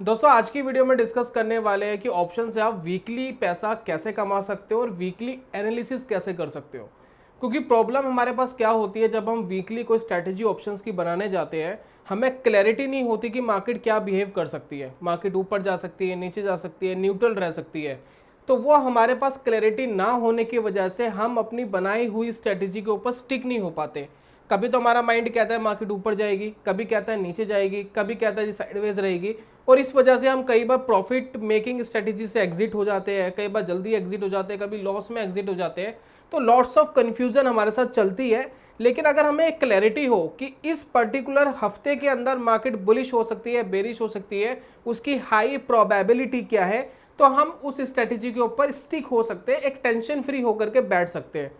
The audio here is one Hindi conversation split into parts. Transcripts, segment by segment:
दोस्तों आज की वीडियो में डिस्कस करने वाले हैं कि ऑप्शन से आप वीकली पैसा कैसे कमा सकते हो और वीकली एनालिसिस कैसे कर सकते हो। क्योंकि प्रॉब्लम हमारे पास क्या होती है, जब हम वीकली कोई स्ट्रैटेजी ऑप्शंस की बनाने जाते हैं हमें क्लैरिटी नहीं होती कि मार्केट क्या बिहेव कर सकती है। मार्केट ऊपर जा सकती है, नीचे जा सकती है, न्यूट्रल रह सकती है। तो वो हमारे पास क्लैरिटी ना होने की वजह से हम अपनी बनाई हुई स्ट्रैटेजी के ऊपर स्टिक नहीं हो पाते। कभी तो हमारा माइंड कहता है मार्केट ऊपर जाएगी, कभी कहता है नीचे जाएगी, कभी कहता है जी साइडवेज रहेगी। और इस वजह से हम कई बार प्रॉफिट मेकिंग स्ट्रेटेजी से एग्जिट हो जाते हैं, कई बार जल्दी एग्जिट हो जाते हैं, कभी लॉस में एग्जिट हो जाते हैं। तो लॉट्स ऑफ कन्फ्यूजन हमारे साथ चलती है। लेकिन अगर हमें एक क्लैरिटी हो कि इस पर्टिकुलर हफ्ते के अंदर मार्केट बुलिश हो सकती है, बेरिश हो सकती है, उसकी हाई प्रोबेबिलिटी क्या है, तो हम उस स्ट्रेटेजी के ऊपर स्टिक हो सकते हैं, एक टेंशन फ्री होकर के बैठ सकते हैं।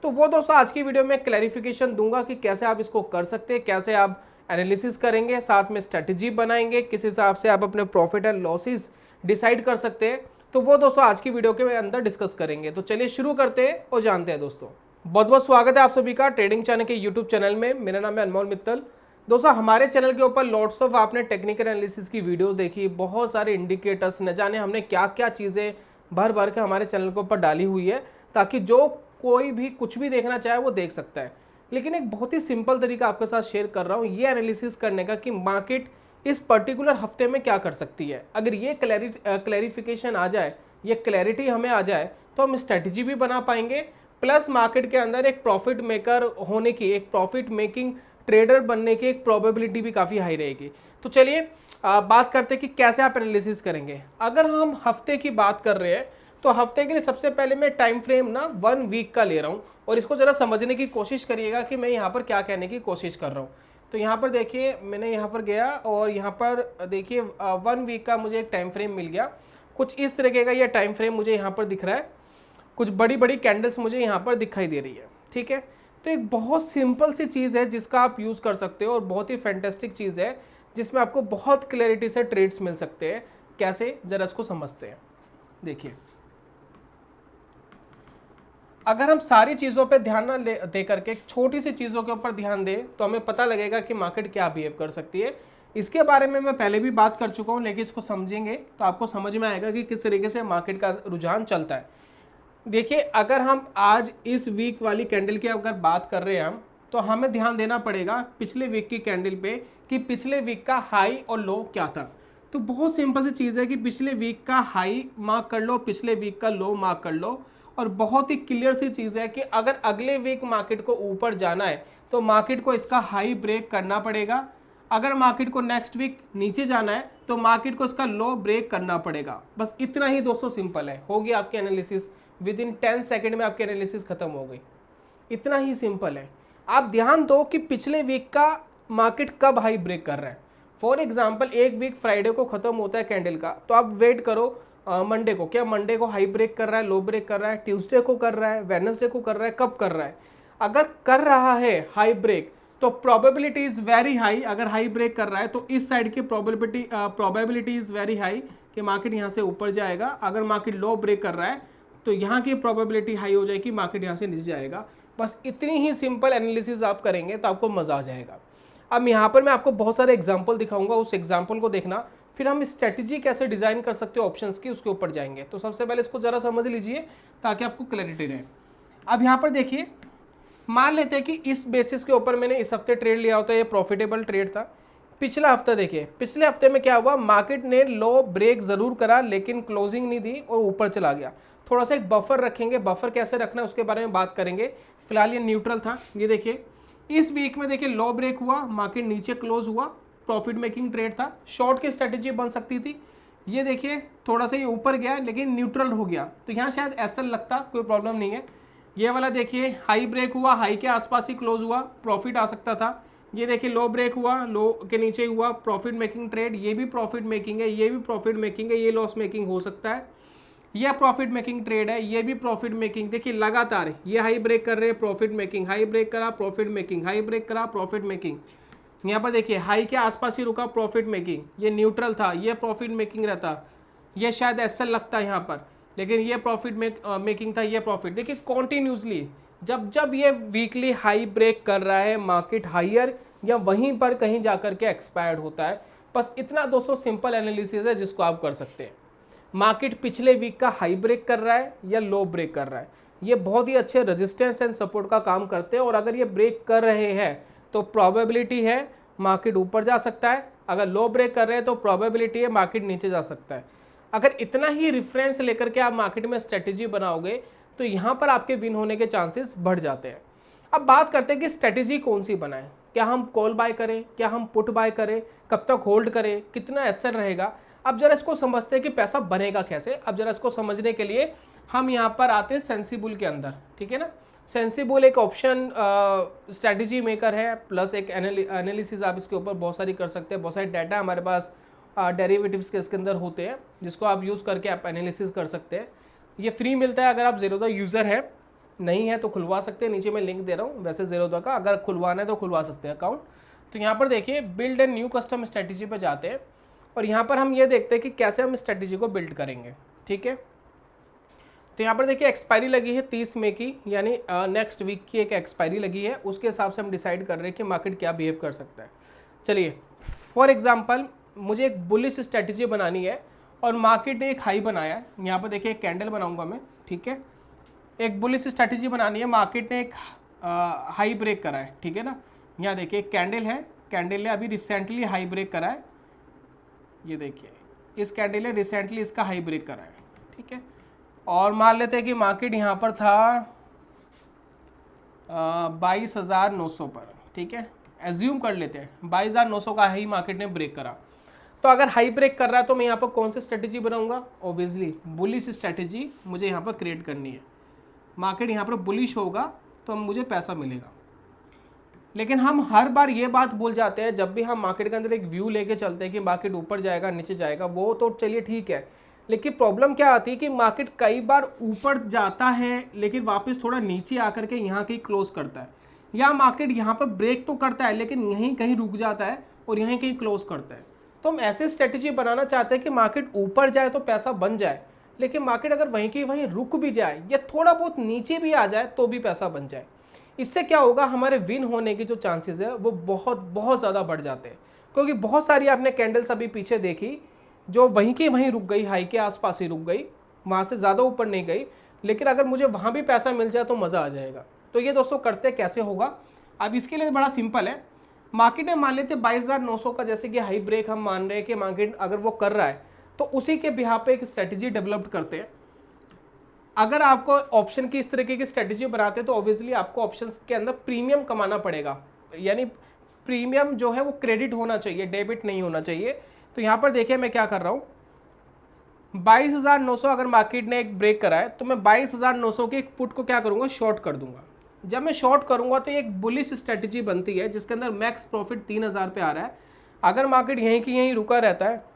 तो वो दोस्तों आज की वीडियो में क्लैरिफिकेशन दूंगा कि कैसे आप इसको कर सकते हैं, कैसे आप एनालिसिस करेंगे, साथ में स्ट्रेटजी बनाएंगे, किस हिसाब से आप अपने प्रॉफिट एंड लॉसेस डिसाइड कर सकते हैं। तो वो दोस्तों आज की वीडियो के अंदर डिस्कस करेंगे। तो चलिए शुरू करते हैं और जानते हैं। दोस्तों बहुत बहुत स्वागत है आप सभी का ट्रेडिंग चैनल के यूट्यूब चैनल में। मेरा नाम है अनमोल मित्तल। दोस्तों हमारे चैनल के ऊपर लॉट्स ऑफ आपने टेक्निकल एनालिसिस की वीडियोस देखी, बहुत सारे इंडिकेटर्स, न जाने हमने क्या क्या चीज़ें भर भर के हमारे चैनल के ऊपर डाली हुई है, ताकि जो कोई भी कुछ भी देखना चाहे वो देख सकता है। लेकिन एक बहुत ही सिंपल तरीका आपके साथ शेयर कर रहा हूँ ये एनालिसिस करने का कि मार्केट इस पर्टिकुलर हफ्ते में क्या कर सकती है। अगर ये क्लैरिफिकेशन आ जाए, ये क्लैरिटी हमें आ जाए, तो हम स्ट्रेटजी भी बना पाएंगे, प्लस मार्केट के अंदर एक प्रॉफिट मेकर होने की, एक प्रॉफिट मेकिंग ट्रेडर बनने की एक प्रोबेबिलिटी भी काफ़ी हाई रहेगी। तो चलिए बात करते हैं कि कैसे आप एनालिसिस करेंगे। अगर हम हफ्ते की बात कर रहे हैं तो हफ्ते के लिए सबसे पहले मैं टाइम फ्रेम ना 1 वीक का ले रहा हूँ, और इसको ज़रा समझने की कोशिश करिएगा कि मैं यहाँ पर क्या कहने की कोशिश कर रहा हूँ। तो यहाँ पर देखिए, मैंने यहाँ पर गया और यहाँ पर देखिए 1 वीक का मुझे एक टाइम फ्रेम मिल गया। कुछ इस तरीके का यह टाइम फ्रेम मुझे यहाँ पर दिख रहा है। कुछ बड़ी बड़ी कैंडल्स मुझे यहाँ पर दिखाई दे रही है। ठीक है, तो एक बहुत सिंपल सी चीज़ है जिसका आप यूज़ कर सकते हो, और बहुत ही फैंटेस्टिक चीज़ है जिसमें आपको बहुत क्लैरिटी से ट्रेड्स मिल सकते हैं। कैसे, ज़रा इसको समझते हैं। देखिए, अगर हम सारी चीज़ों पे ध्यान ना दे करके छोटी सी चीज़ों के ऊपर ध्यान दें तो हमें पता लगेगा कि मार्केट क्या बिहेव कर सकती है। इसके बारे में मैं पहले भी बात कर चुका हूँ, लेकिन इसको समझेंगे तो आपको समझ में आएगा कि किस तरीके से मार्केट का रुझान चलता है। देखिए, अगर हम आज इस वीक वाली कैंडल की अगर बात कर रहे हैं हम, तो हमें ध्यान देना पड़ेगा पिछले वीक की कैंडल पे कि पिछले वीक का हाई और लो क्या था। तो बहुत सिंपल सी चीज़ है कि पिछले वीक का हाई मार्क कर लो, पिछले वीक का लो मार्क कर लो, और बहुत ही क्लियर सी चीज़ है कि अगर अगले वीक मार्केट को ऊपर जाना है तो मार्केट को इसका हाई ब्रेक करना पड़ेगा। अगर मार्केट को नेक्स्ट वीक नीचे जाना है तो मार्केट को इसका लो ब्रेक करना पड़ेगा। बस इतना ही दोस्तों सिंपल है। हो गया आपकी एनालिसिस, विद इन 10 सेकेंड में आपकी एनालिसिस खत्म हो गई। इतना ही सिंपल है। आप ध्यान दो कि पिछले वीक का मार्केट कब हाई ब्रेक कर रहा है। फॉर एग्जाम्पल, एक वीक फ्राइडे को खत्म होता है कैंडल का, तो आप वेट करो मंडे को, क्या मंडे को हाई ब्रेक कर रहा है, लो ब्रेक कर रहा है, ट्यूसडे को कर रहा है, वेडनेसडे को कर रहा है, कब कर रहा है। अगर कर रहा है हाई ब्रेक तो प्रोबेबिलिटी इज वेरी हाई। अगर हाई ब्रेक कर रहा है तो इस साइड की प्रोबेबिलिटी इज वेरी हाई कि मार्केट यहाँ से ऊपर जाएगा। अगर मार्केट लो ब्रेक कर रहा है तो यहाँ की प्रोबेबिलिटी हाई हो जाएगी, मार्केट यहाँ से नीचे जाएगा। बस इतनी ही सिंपल एनालिसिस आप करेंगे तो आपको मज़ा आ जाएगा। अब यहाँ पर मैं आपको बहुत सारे एग्जाम्पल दिखाऊंगा, उस एग्जाम्पल को देखना, फिर हम स्ट्रेटजी कैसे डिज़ाइन कर सकते हो ऑप्शंस की, उसके ऊपर जाएंगे। तो सबसे पहले इसको ज़रा समझ लीजिए ताकि आपको क्लैरिटी रहे। अब यहाँ पर देखिए, मान लेते हैं कि इस बेसिस के ऊपर मैंने इस हफ्ते ट्रेड लिया होता है, ये प्रॉफिटेबल ट्रेड था। पिछला हफ्ता देखिए, पिछले हफ्ते में क्या हुआ, मार्केट ने लो ब्रेक ज़रूर करा लेकिन क्लोजिंग नहीं दी और ऊपर चला गया। थोड़ा सा एक बफर रखेंगे, बफर कैसे रखना है उसके बारे में बात करेंगे। फिलहाल ये न्यूट्रल था। ये देखिए, इस वीक में देखिए लो ब्रेक हुआ, मार्केट नीचे क्लोज हुआ, प्रॉफिट मेकिंग ट्रेड था, शॉर्ट की स्ट्रेटेजी बन सकती थी। ये देखिए थोड़ा सा ये ऊपर गया लेकिन न्यूट्रल हो गया, तो यहाँ शायद एसएल लगता, कोई प्रॉब्लम नहीं है। ये वाला देखिए हाई ब्रेक हुआ, हाई के आसपास ही क्लोज हुआ, प्रॉफिट आ सकता था। ये देखिए लो ब्रेक हुआ, लो के नीचे हुआ, प्रॉफिट मेकिंग ट्रेड, ये भी प्रॉफिट मेकिंग है, ये भी प्रॉफिट मेकिंग है, ये लॉस मेकिंग हो सकता है। यह प्रॉफिट मेकिंग ट्रेड है, ये भी प्रॉफिट मेकिंग। देखिए लगातार ये हाई ब्रेक कर रहे हैं, प्रॉफिट मेकिंग, हाई ब्रेक करा, प्रॉफिट मेकिंग, हाई ब्रेक करा, प्रॉफिट मेकिंग। यहाँ पर देखिए हाई के आसपास ही रुका, प्रॉफिट मेकिंग। ये न्यूट्रल था, ये प्रॉफिट मेकिंग रहता, ये शायद एसएल लगता है यहाँ पर, लेकिन ये प्रॉफिट मेकिंग था, ये प्रॉफिट। देखिए कॉन्टिन्यूसली जब जब ये वीकली हाई ब्रेक कर रहा है, मार्केट हायर या वहीं पर कहीं जाकर के एक्सपायर्ड होता है। बस इतना दोस्तों सिंपल एनालिसिस है जिसको आप कर सकते हैं। मार्केट पिछले वीक का हाई ब्रेक कर रहा है या लो ब्रेक कर रहा है, ये बहुत ही अच्छे रेजिस्टेंस एंड सपोर्ट का काम करते हैं। और अगर ये ब्रेक कर रहे हैं तो प्रोबेबिलिटी है मार्केट ऊपर जा सकता है, अगर लो ब्रेक कर रहे हैं तो प्रोबेबिलिटी है मार्केट नीचे जा सकता है। अगर इतना ही रेफरेंस लेकर के आप मार्केट में स्ट्रेटेजी बनाओगे तो यहाँ पर आपके विन होने के चांसेस बढ़ जाते हैं। अब बात करते हैं कि स्ट्रेटेजी कौन सी बनाएं, क्या हम कॉल बाय करें, क्या हम पुट बाय करें, कब तक होल्ड करें, कितना एसएल रहेगा। अब जरा इसको समझते हैं कि पैसा बनेगा कैसे। अब जरा इसको समझने के लिए हम यहाँ पर आते हैं सेंसिबल के अंदर, ठीक है ना। सेंसिबल एक ऑप्शन स्ट्रैटेजी मेकर है, प्लस एक एनालिसिस आप इसके ऊपर बहुत सारी कर सकते हैं। बहुत सारे डाटा हमारे पास डेरिवेटिव्स के इसके अंदर होते हैं जिसको आप यूज़ करके आप एनालिसिस कर सकते हैं। ये फ्री मिलता है, अगर आप ज़ीरोधा यूज़र है, नहीं है तो खुलवा सकते हैं। नीचे मैं लिंक दे रहा हूँ वैसे ज़ीरोधा का, अगर खुलवाना है तो खुलवा सकते हैं अकाउंट। तो यहाँ पर देखिए build and new custom strategy पर जाते हैं और यहाँ पर हम ये देखते हैं कि कैसे हम स्ट्रैटेजी को बिल्ड करेंगे, ठीक है। तो यहाँ पर देखिए एक्सपायरी लगी है 30 मई की, यानी नेक्स्ट वीक की एक एक्सपायरी लगी है। उसके हिसाब से हम डिसाइड कर रहे हैं कि मार्केट क्या बिहेव कर सकता है। चलिए फॉर एग्जांपल मुझे एक बुलिश स्ट्रैटेजी बनानी है और मार्केट ने एक हाई बनाया है। यहाँ पर देखिए एक कैंडल बनाऊंगा मैं, ठीक है। एक बुलिश स्ट्रैटेजी बनानी है, मार्केट ने एक हाई ब्रेक करा है, ठीक है ना। यहाँ देखिए एक कैंडल है, कैंडल ने अभी रिसेंटली हाई ब्रेक करा है। ये देखिए इस कैंडल ने रिसेंटली इसका हाई ब्रेक करा है, ठीक है। और मान लेते हैं कि मार्केट यहाँ पर था 22,900 पर, ठीक है। एज्यूम कर लेते हैं 22,900 का हाई मार्केट ने ब्रेक करा। तो अगर हाई ब्रेक कर रहा है तो मैं यहाँ पर कौन सी स्ट्रेटेजी बनाऊंगा, ऑब्वियसली बुलिश स्ट्रेटेजी मुझे यहाँ पर क्रिएट करनी है। मार्केट यहाँ पर बुलिश होगा तो मुझे पैसा मिलेगा। लेकिन हम हर बार ये बात भूल जाते हैं जब भी हम मार्केट के अंदर एक व्यू लेके चलते हैं कि मार्केट ऊपर जाएगा नीचे जाएगा, वो तो चलिए ठीक है। लेकिन प्रॉब्लम क्या आती है कि मार्केट कई बार ऊपर जाता है लेकिन वापस थोड़ा नीचे आकर के यहाँ कहीं क्लोज करता है, या मार्केट यहाँ पर ब्रेक तो करता है लेकिन यहीं कहीं रुक जाता है और यहीं कहीं क्लोज करता है। तो हम ऐसे स्ट्रेटेजी बनाना चाहते हैं कि मार्केट ऊपर जाए तो पैसा बन जाए, लेकिन मार्केट अगर वहीं की वहीं रुक भी जाए या थोड़ा बहुत नीचे भी आ जाए तो भी पैसा बन जाए। इससे क्या होगा, हमारे विन होने की जो चांसेस है वो बहुत बहुत ज़्यादा बढ़ जाते हैं। क्योंकि बहुत सारी आपने कैंडल्स अभी पीछे देखी जो वहीं की वहीं रुक गई, हाई के आसपास ही रुक गई, वहाँ से ज़्यादा ऊपर नहीं गई। लेकिन अगर मुझे वहाँ भी पैसा मिल जाए तो मज़ा आ जाएगा। तो ये दोस्तों करते कैसे होगा, अब इसके लिए बड़ा सिंपल है। मार्केट में मान लेते 22,900 का जैसे कि हाई ब्रेक हम मान रहे हैं कि मार्केट अगर वो कर रहा है तो उसी के बिहाफ पे एक स्ट्रेटेजी डेवलप करते हैं। अगर आपको ऑप्शन की इस तरीके की स्ट्रेटेजी बनाते हैं तो ऑब्वियसली आपको ऑप्शंस के अंदर प्रीमियम कमाना पड़ेगा, यानी प्रीमियम जो है वो क्रेडिट होना चाहिए, डेबिट नहीं होना चाहिए। तो यहाँ पर देखिए मैं क्या कर रहा हूँ, 22,900 अगर मार्केट ने एक ब्रेक करा है तो मैं 22,900 के एक पुट को क्या करूँगा, शॉर्ट कर दूंगा। जब मैं शॉर्ट करूँगा तो एक बुलिश स्ट्रेटेजी बनती है जिसके अंदर मैक्स प्रॉफिट 3,000 पे आ रहा है। अगर मार्केट यहीं की यहीं रुका रहता है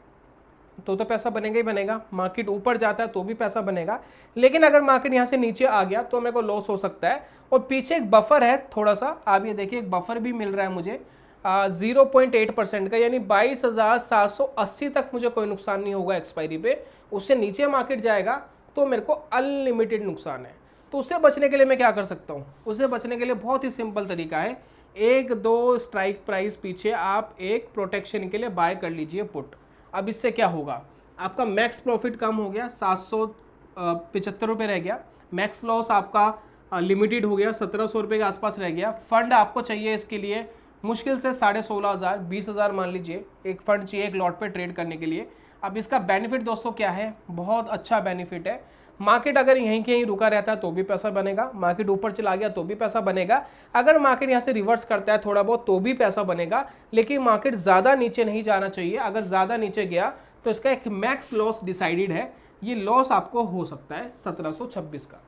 तो पैसा बनेगा ही बनेगा, मार्केट ऊपर जाता है तो भी पैसा बनेगा। लेकिन अगर मार्केट यहाँ से नीचे आ गया तो मेरे को लॉस हो सकता है। और पीछे एक बफर है थोड़ा सा, आप ये देखिए एक बफर भी मिल रहा है मुझे 0.8% का, यानी 22,780 तक मुझे कोई नुकसान नहीं होगा एक्सपायरी पे। उससे नीचे मार्केट जाएगा तो मेरे को अनलिमिटेड नुकसान है। तो उससे बचने के लिए मैं क्या कर सकता हूँ, उससे बचने के लिए बहुत ही सिंपल तरीका है, 1-2 स्ट्राइक प्राइस पीछे आप एक प्रोटेक्शन के लिए बाय कर लीजिए पुट। अब इससे क्या होगा, आपका मैक्स प्रॉफिट कम हो गया, 775 रुपये रह गया। मैक्स लॉस आपका लिमिटेड हो गया, 1,700 रुपये के आसपास रह गया। फंड आपको चाहिए इसके लिए मुश्किल से 16,500 20,000 मान लीजिए एक फंड चाहिए एक लॉट पे ट्रेड करने के लिए। अब इसका बेनिफिट दोस्तों क्या है, बहुत अच्छा बेनिफिट है। मार्केट अगर यहीं के यहीं रुका रहता है तो भी पैसा बनेगा, मार्केट ऊपर चला गया तो भी पैसा बनेगा, अगर मार्केट यहाँ से रिवर्स करता है थोड़ा बहुत तो भी पैसा बनेगा। लेकिन मार्केट ज़्यादा नीचे नहीं जाना चाहिए, अगर ज़्यादा नीचे गया तो इसका एक मैक्स लॉस डिसाइडेड है, ये लॉस आपको हो सकता है 1,726 का।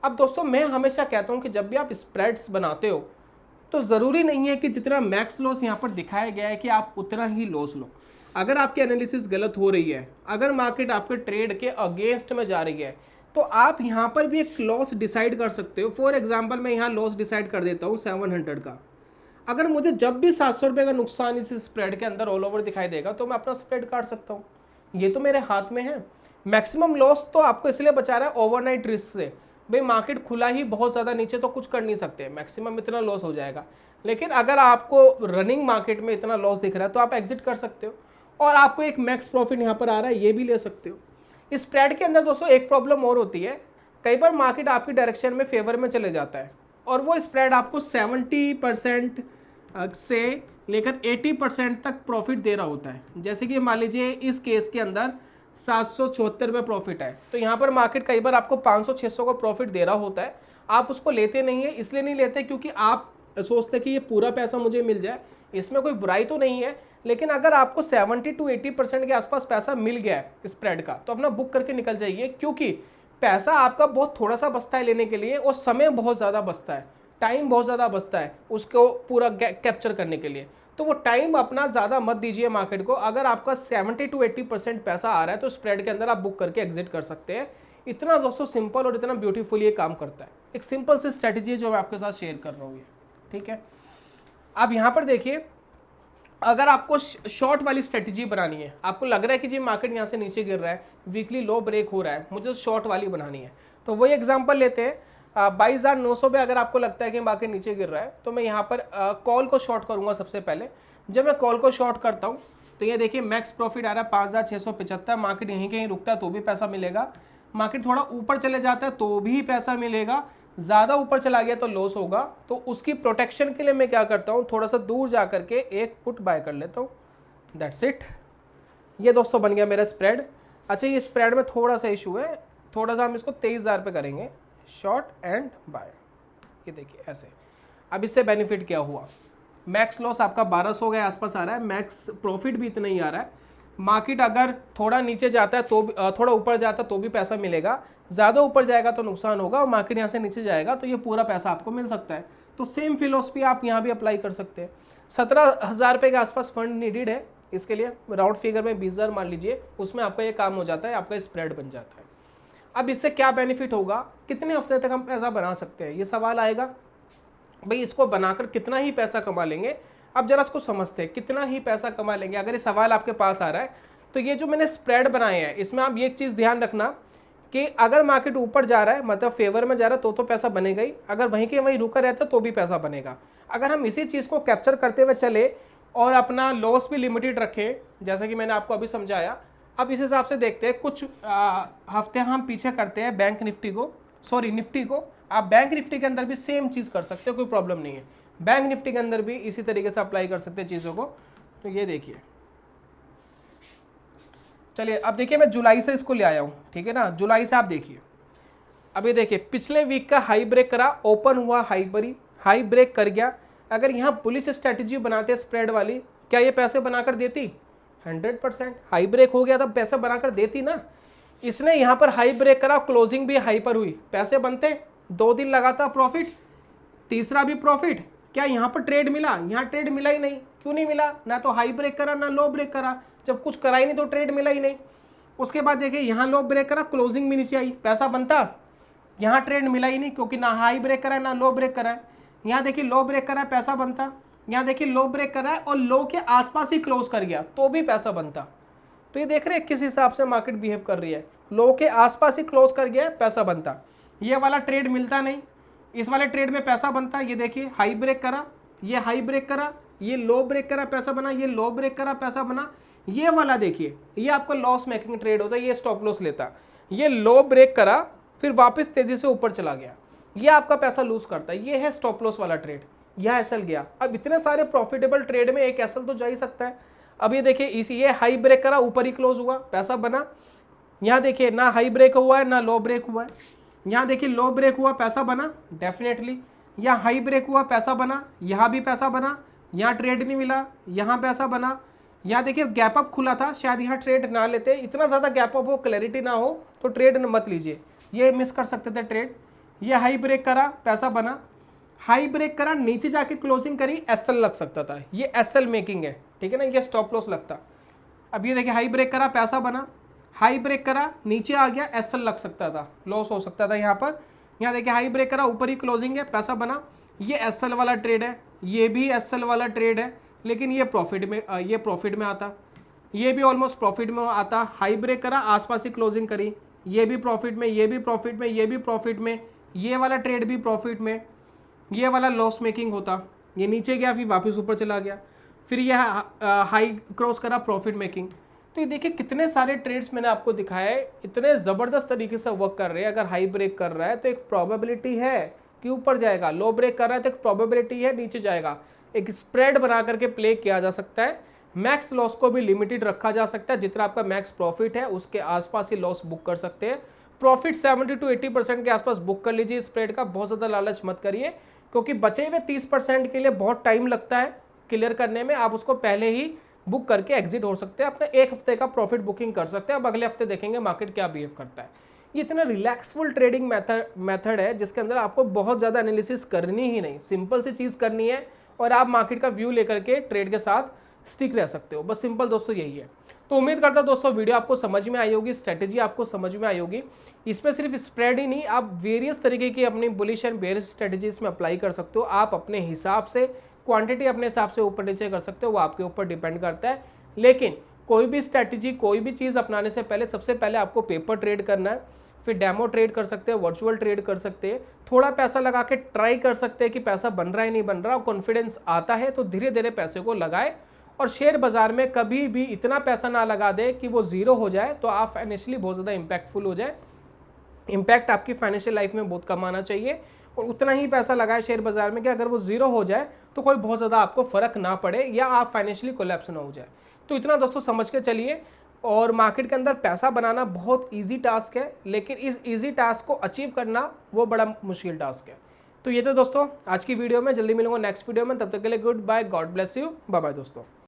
अब दोस्तों मैं हमेशा कहता हूँ कि जब भी आप स्प्रेड्स बनाते हो तो ज़रूरी नहीं है कि जितना मैक्स लॉस यहाँ पर दिखाया गया है कि आप उतना ही लॉस लो। अगर आपकी एनालिसिस गलत हो रही है, अगर मार्केट आपके ट्रेड के अगेंस्ट में जा रही है तो आप यहाँ पर भी एक लॉस डिसाइड कर सकते हो। फॉर एग्जांपल मैं यहाँ लॉस डिसाइड कर देता हूँ 700 का। अगर मुझे जब भी 700 रुपये का नुकसान इस स्प्रेड के अंदर ऑल ओवर दिखाई देगा तो मैं अपना स्प्रेड काट सकता हूँ, ये तो मेरे हाथ में है। मैक्सिमम लॉस तो आपको इसलिए बचा रहा है ओवरनाइट रिस्क से, भाई मार्केट खुला ही बहुत ज़्यादा नीचे तो कुछ कर नहीं सकते, मैक्सिमम इतना लॉस हो जाएगा। लेकिन अगर आपको रनिंग मार्केट में इतना लॉस दिख रहा है तो आप एग्जिट कर सकते हो। और आपको एक मैक्स प्रॉफिट यहाँ पर आ रहा है, ये भी ले सकते हो। स्प्रेड के अंदर दोस्तों एक प्रॉब्लम और होती है, कई बार मार्केट आपकी डायरेक्शन में फेवर में चले जाता है और वो स्प्रेड आपको 70% से लेकर 80% तक प्रॉफिट दे रहा होता है। जैसे कि मान लीजिए इस केस के अंदर 774 रुपये प्रॉफिट है, तो यहाँ पर मार्केट कई बार आपको 500-600 का प्रॉफिट दे रहा होता है, आप उसको लेते नहीं है। इसलिए नहीं लेते क्योंकि आप सोचते हैं कि ये पूरा पैसा मुझे मिल जाए, इसमें कोई बुराई तो नहीं है, लेकिन अगर आपको 70 to 80% के आसपास पैसा मिल गया है स्प्रेड का, तो अपना बुक करके निकल जाइए, क्योंकि पैसा आपका बहुत थोड़ा सा बचता है लेने के लिए और समय बहुत ज़्यादा बचता है, टाइम बहुत ज़्यादा बचता है उसको पूरा कैप्चर करने के लिए। तो वो टाइम अपना ज़्यादा मत दीजिए मार्केट को। अगर आपका 70 to 80% पैसा आ रहा है तो स्प्रेड के अंदर आप बुक करके एग्जिट कर सकते हैं। इतना दोस्तों सिंपल और इतना ब्यूटीफुल ये काम करता है। एक सिंपल सी स्ट्रेटजी जो मैं आपके साथ शेयर कर रहा हूँ ये, ठीक है। अब यहाँ पर देखिए, अगर आपको शॉर्ट वाली स्ट्रेटजी बनानी है, आपको लग रहा है कि जी मार्केट यहाँ से नीचे गिर रहा है, वीकली लो ब्रेक हो रहा है, मुझे शॉर्ट वाली बनानी है, तो वही एग्जांपल लेते हैं। 22,900 पे अगर आपको लगता है कि मार्केट नीचे गिर रहा है, तो मैं यहाँ पर कॉल को शॉर्ट करूँगा सबसे पहले। जब मैं कॉल को शॉर्ट करता हूँ तो ये देखिए मैक्स प्रॉफिट आ रहा है 5,675। मार्केट यहीं कहीं रुकता है तो भी पैसा मिलेगा, मार्केट थोड़ा ऊपर चले जाता है तो भी पैसा मिलेगा, ज़्यादा ऊपर चला गया तो लॉस होगा। तो उसकी प्रोटेक्शन के लिए मैं क्या करता हूँ, थोड़ा सा दूर जा करके एक पुट बाय कर लेता हूँ, दैट्स इट। ये दोस्तों बन गया मेरा स्प्रेड। अच्छा, ये स्प्रेड में थोड़ा सा इशू है, थोड़ा सा हम इसको 23,000 पे करेंगे, शॉर्ट एंड बाय। ये देखिए ऐसे। अब इससे बेनिफिट क्या हुआ, मैक्स लॉस आपका 1200 के आसपास आ रहा है, मैक्स प्रॉफिट भी इतना ही आ रहा है। मार्केट अगर थोड़ा नीचे जाता है तो थोड़ा ऊपर जाता है तो भी पैसा मिलेगा, ज़्यादा ऊपर जाएगा तो नुकसान होगा, और मार्केट यहाँ से नीचे जाएगा तो ये पूरा पैसा आपको मिल सकता है। तो सेम फिलोसफी आप यहाँ भी अप्लाई कर सकते हैं। 17,000 रुपये के आसपास फंड नीडेड है इसके लिए, राउंड फिगर में 20,000 मान लीजिए, उसमें आपका ये काम हो जाता है, आपका स्प्रेड बन जाता है। अब इससे क्या बेनिफिट होगा, कितने हफ्ते तक हम पैसा बना सकते हैं, ये सवाल आएगा। भाई इसको बनाकर कितना ही पैसा कमा लेंगे, अब जरा इसको समझते हैं, कितना ही पैसा कमा लेंगे। अगर ये सवाल आपके पास आ रहा है तो ये जो मैंने स्प्रेड बनाए हैं इसमें आप ये चीज़ ध्यान रखना कि अगर मार्केट ऊपर जा रहा है मतलब फेवर में जा रहा है तो पैसा बनेगा ही, अगर वहीं के वहीं रुका रहता तो भी पैसा बनेगा। अगर हम इसी चीज़ को कैप्चर करते हुए चले और अपना लॉस भी लिमिटेड रखें, जैसा कि मैंने आपको अभी समझाया। अब इस हिसाब से देखते हैं, कुछ हफ्ते हम पीछे करते हैं बैंक निफ्टी को, आप बैंक निफ्टी के अंदर भी सेम चीज़ कर सकते हो, कोई प्रॉब्लम नहीं है। बैंक निफ्टी के अंदर भी इसी तरीके से अप्लाई कर सकते हैं चीज़ों को। तो ये देखिए, चलिए अब देखिए मैं जुलाई से इसको ले आया हूँ, ठीक है ना। जुलाई से आप देखिए, अब ये देखिए पिछले वीक का हाई ब्रेक करा, ओपन हुआ हाई ब्रेक कर गया। अगर यहाँ पुलिस स्ट्रैटेजी बनाते स्प्रेड वाली, क्या ये पैसे बनाकर देती? 100%। हाई ब्रेक हो गया तब पैसे बनाकर देती ना। इसने यहाँ पर हाई ब्रेक करा, क्लोजिंग भी हाई पर हुई, पैसे बनते। 2 दिन लगातार प्रॉफिट, तीसरा भी प्रॉफिट। क्या यहाँ पर ट्रेड मिला? यहाँ ट्रेड मिला ही नहीं। क्यों नहीं मिला? ना तो हाई ब्रेक करा ना लो ब्रेक करा, जब कुछ करा ही नहीं तो ट्रेड मिला ही नहीं। उसके बाद देखिए यहाँ लो ब्रेक करा, क्लोजिंग भी नीचे आई, पैसा बनता। यहाँ ट्रेड मिला ही नहीं क्योंकि ना हाई ब्रेक करा है ना लो ब्रेक करा है। यहाँ देखिए लो ब्रेक करा है, पैसा बनता। यहाँ देखिए लो ब्रेक करा है और लो के आसपास ही क्लोज कर गया तो भी पैसा बनता। तो ये देख रहे हैं किस हिसाब से मार्केट बिहेव कर रही है, लो के आसपास ही क्लोज कर गया, पैसा बनता। ये वाला ट्रेड मिलता नहीं, इस वाले ट्रेड में पैसा बनता। ये देखिए हाई ब्रेक करा, ये हाई ब्रेक करा, ये लो ब्रेक करा, पैसा बना, ये लो ब्रेक करा, पैसा बना। ये वाला देखिए, ये आपका लॉस मेकिंग ट्रेड होता है, ये स्टॉप लॉस लेता। ये लो ब्रेक करा फिर वापस तेजी से ऊपर चला गया, ये आपका पैसा लूज करता है। ये है स्टॉप लॉस वाला ट्रेड, यह एसएल गया। अब इतने सारे प्रॉफिटेबल ट्रेड में एक एसएल तो जा ही सकता है। अब ये देखिए ये हाई ब्रेक करा, ऊपर ही क्लोज हुआ, पैसा बना। यहाँ देखिए ना हाई ब्रेक हुआ है ना लो ब्रेक हुआ है। यहाँ देखिए लो ब्रेक हुआ, पैसा बना डेफिनेटली। यहाँ हाई ब्रेक हुआ, पैसा बना, यहाँ भी पैसा बना। यहाँ ट्रेड नहीं मिला, यहाँ पैसा बना। यहाँ देखिए गैप अप खुला था, शायद यहाँ ट्रेड ना लेते, इतना ज़्यादा गैप अप हो, क्लैरिटी ना हो तो ट्रेड मत लीजिए, ये मिस कर सकते थे ट्रेड। ये हाई ब्रेक करा, पैसा बना। हाई ब्रेक करा, नीचे जाके क्लोजिंग करी, एसएल लग सकता था, ये एसएल मेकिंग है, ठीक है ना, ये स्टॉप लॉस लगता। अब ये देखिए हाई ब्रेक करा, पैसा बना। हाई ब्रेक करा, नीचे आ गया, एसएल लग सकता था, लॉस हो सकता था यहाँ पर। यहाँ देखिए हाई ब्रेक करा, ऊपर ही क्लोजिंग है, पैसा बना। ये एसएल वाला ट्रेड है, ये भी एसएल वाला ट्रेड है, लेकिन ये प्रॉफिट में आता, ये भी ऑलमोस्ट प्रॉफिट में आता। हाई ब्रेक करा, आसपास ही क्लोजिंग करी, ये भी प्रॉफिट में, ये भी प्रॉफिट में, ये भी प्रॉफिट में, ये वाला ट्रेड भी प्रॉफिट में, ये वाला लॉस मेकिंग होता। ये नीचे गया फिर वापस ऊपर चला गया। फिर यह हाई क्रॉस करा प्रॉफिट मेकिंग। तो ये देखिए कितने सारे ट्रेड्स मैंने आपको दिखाए, इतने ज़बरदस्त तरीके से वर्क कर रहे हैं। अगर हाई ब्रेक कर रहा है तो एक प्रोबेबिलिटी है कि ऊपर जाएगा, लो ब्रेक कर रहा है तो एक प्रोबेबिलिटी है नीचे जाएगा। एक स्प्रेड बना करके प्ले किया जा सकता है। मैक्स लॉस को भी लिमिटेड रखा जा सकता है, जितना आपका मैक्स प्रॉफिट है उसके आसपास ही लॉस बुक कर सकते हैं। प्रॉफिट 70 to 80% के आसपास बुक कर लीजिए स्प्रेड का, बहुत ज़्यादा लालच मत करिए, क्योंकि बचे हुए 30% के लिए बहुत टाइम लगता है क्लियर करने में। आप उसको पहले ही बुक करके एग्जिट हो सकते हैं, अपने एक हफ्ते का प्रॉफिट बुकिंग कर सकते हैं। अब अगले हफ्ते देखेंगे मार्केट क्या बिहेव करता है। ये इतना रिलैक्सफुल ट्रेडिंग मेथड है जिसके अंदर आपको बहुत ज़्यादा एनालिसिस करनी ही नहीं, सिंपल सी चीज़ करनी है और आप मार्केट का व्यू लेकर के ट्रेड के साथ स्टिक रह सकते हो। बस सिंपल दोस्तों यही है। तो उम्मीद करता हूं दोस्तों वीडियो आपको समझ में आई होगी, स्ट्रेटेजी आपको समझ में आई होगी। इसमें सिर्फ स्प्रेड ही नहीं, आप वेरियस तरीके की अपनी बुलिश एंड बेयरिश स्ट्रेटेजीज में अप्लाई कर सकते हो। आप अपने हिसाब से क्वांटिटी अपने हिसाब से ऊपर नीचे कर सकते हो, वो आपके ऊपर डिपेंड करता है। लेकिन कोई भी स्ट्रैटेजी, कोई भी चीज़ अपनाने से पहले सबसे पहले आपको पेपर ट्रेड करना है, फिर डेमो ट्रेड कर सकते हैं, वर्चुअल ट्रेड कर सकते हैं, थोड़ा पैसा लगा के ट्राई कर सकते हैं कि पैसा बन रहा है नहीं बन रहा। कॉन्फिडेंस आता है तो धीरे धीरे पैसे को लगाए। और शेयर बाजार में कभी भी इतना पैसा ना लगा दे कि वो जीरो हो जाए, तो आप फाइनेंशियली बहुत ज़्यादा इम्पैक्टफुल हो जाए। इम्पैक्ट आपकी फाइनेंशियल लाइफ में बहुत कम आना चाहिए, और उतना ही पैसा लगाए शेयर बाजार में कि अगर वो जीरो हो जाए तो कोई बहुत ज़्यादा आपको फर्क ना पड़े या आप फाइनेंशियली कोलैप्स ना हो जाए। तो इतना दोस्तों समझ के चलिए। और मार्केट के अंदर पैसा बनाना बहुत इजी टास्क है, लेकिन इस इजी टास्क को अचीव करना वो बड़ा मुश्किल टास्क है। तो ये तो दोस्तों आज की वीडियो में, जल्दी मिलूंगा नेक्स्ट वीडियो में, तब तक के लिए goodbye, God bless you, bye bye दोस्तों।